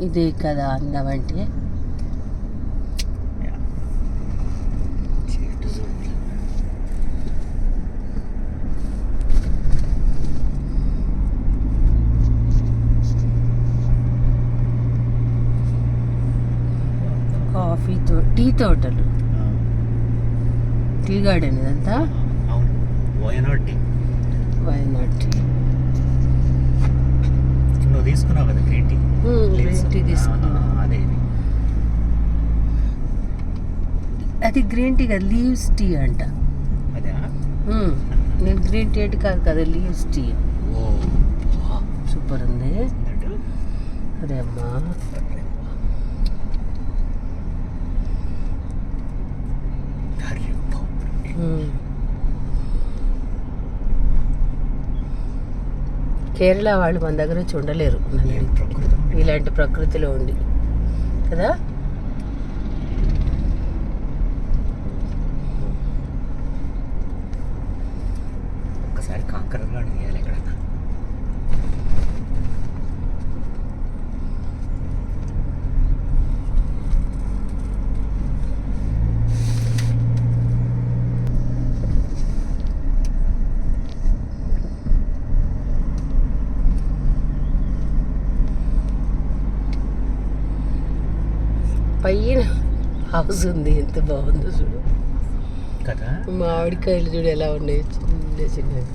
ఇదే కదా అందం అంటే. టీ తోటలు, టీ గార్డెన్ ఇదంతా. వయనాడ్ టీ. వయనాడ్ టీ నువ్వు తీసుకున్నావు కదా గ్రీన్ టీ. గ్రీన్ టీ తీసుకున్నా. అదే అది గ్రీన్ టీ కదా, లీవ్స్ టీ అంట. అదే నేను గ్రీన్ టీ అంటే కాదు కదా, లీవ్స్ టీ. సూపర్ ఉంది. అరే అమ్మా, కేరళ వాళ్ళు మన దగ్గర వచ్చి ఉండలేరు ఇలాంటి ప్రకృతిలో ఉండి కదా. ఒక్కసారి కాంకరలో అడిగేయాలి ఎక్కడ. పైన హౌస్ ఉంది, ఎంత బాగుందో చూడు కదా. మామిడికాయలు చూడు ఎలా ఉన్నాయి, చిన్న చిన్నవి.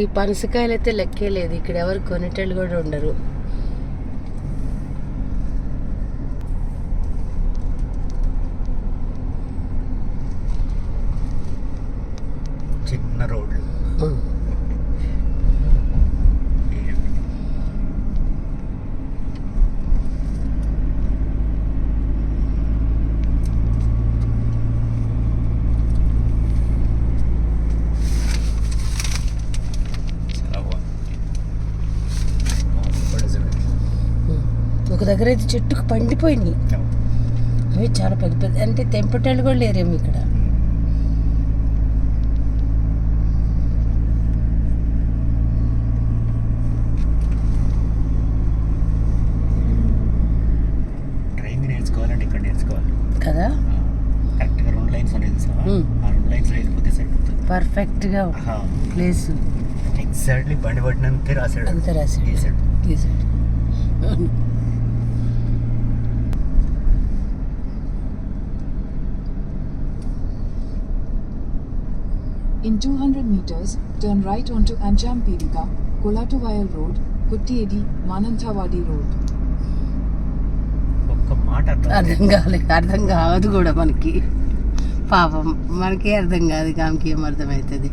ఈ పనసకాయలు అయితే లెక్కే లేదు, ఇక్కడ ఎవరు కొనేటోళ్ళు కూడా ఉండరు. చిన్న రోడ్లు. ఒక దగ్గర అయితే చెట్టుకు పండిపోయినాయి, అవి చాలా పెద్ద పెద్ద. అంటే తెంపటోళ్ళు కూడా లేరేమో ఇక్కడ. డ్రైవింగ్ నేర్చుకోవాలంటే ఇక్కడ నేర్చుకోవాలి కదా. కరెక్ట్గా 2 లైన్స్ అనేది ఆ 2 లైన్స్ వెళ్ళిపోతే సరిపోతుంది. పర్ఫెక్ట్గా ప్లేస్. ఎగ్జాక్ట్లీ బండి పట్టినంతే రాశాడు, అంతే రాశాడు. In 200 meters, turn right onto Anjampedika, Kolatuvayal Road, Kuttiyedi, Mananthavadi Road. ఒక్క మాట అర్థం కాదు కూడా మనకి. పాపం మనకే అర్థం కాదు, ఆమెకి ఏం అర్థమవుతుంది.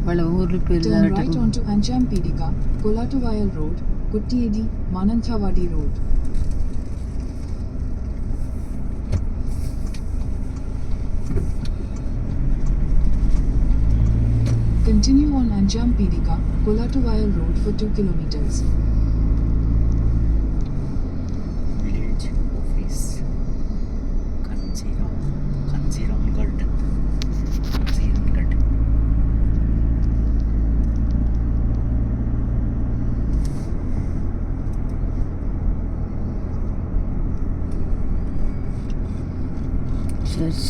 వాళ్ళ ఊర్లు పేరు. Turn right onto Anjampedika, Kolatuvayal Road, Kuttiyedi, Mananthavadi Road. Continue on Anjampedika, Kolatuvayal Road for 2 kilometers. Village office. Kanjiramgarh. Church.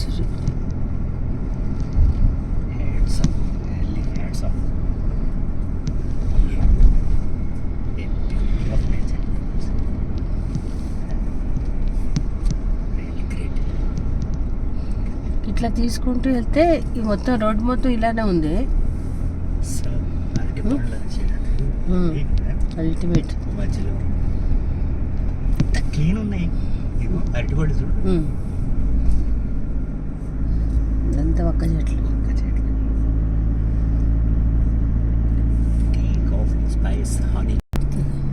ఇట్లా తీసుకుంటూ వెళ్తే ఈ మొత్తం రోడ్ మొత్తం ఇలానే ఉంది. అల్టిమేట్. మధ్యలో క్లీన్ ఉన్నాయి, అరటిపడి చూడు. ఇదంతా ఒక్క చెట్లు. Tea, coffee, spice, honey.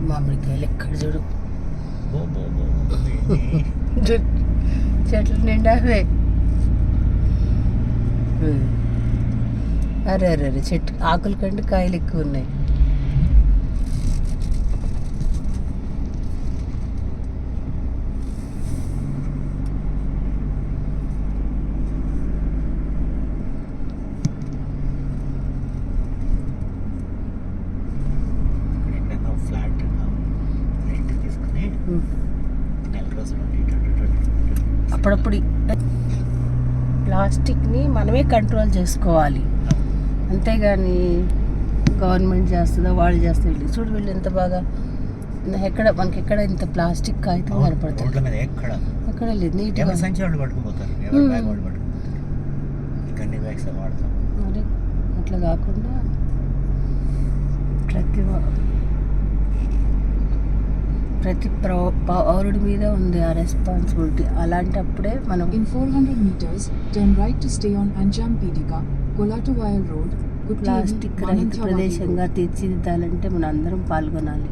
మామిడికాయలు ఎక్కడ చూడు, చెట్లు నిండా అవే. అరే అరే అరే చెట్టు ఆకుల కంటే కాయలు ఎక్కువ ఉన్నాయి. ఇక్కడ ఎక్కడైనా ఫ్లాట్ రెంట్ తీసుకుని నెల రోజులు అప్పుడప్పుడు ప్లాస్టిక్ని మనమే కంట్రోల్ చేసుకోవాలి, అంతేగాని గవర్నమెంట్ చేస్తుందో వాళ్ళు చేస్తే వీళ్ళు చూడు వీళ్ళు ఎంత బాగా మనకి ఎక్కడ ఇంత ప్లాస్టిక్ కాగితం కనపడుతుంది. రోడ్ల మీద ఎక్కడ లేదు నీట్గా. ఎవరి సంచి వాళ్ళు పట్టుకుపోతారు, ఎవరి బ్యాగ్ వాళ్ళు పట్టుకుపోతారు. ఇంకన్ని బ్యాగ్స్ వాడతాం. మరి అట్లా కాకుండా ప్రతి పౌరుడి మీద ఉంది ఆ రెస్పాన్సిబిలిటీ. అలాంటప్పుడే మనం In 400 meters, turn right to stay on Anjampedika, Kolatuvail Road, Kuttiyedi, plastic రహిత Mananthavadi ప్రదేశంగా Road. తీర్చిదిద్దాలంటే మనం అందరం పాల్గొనాలి.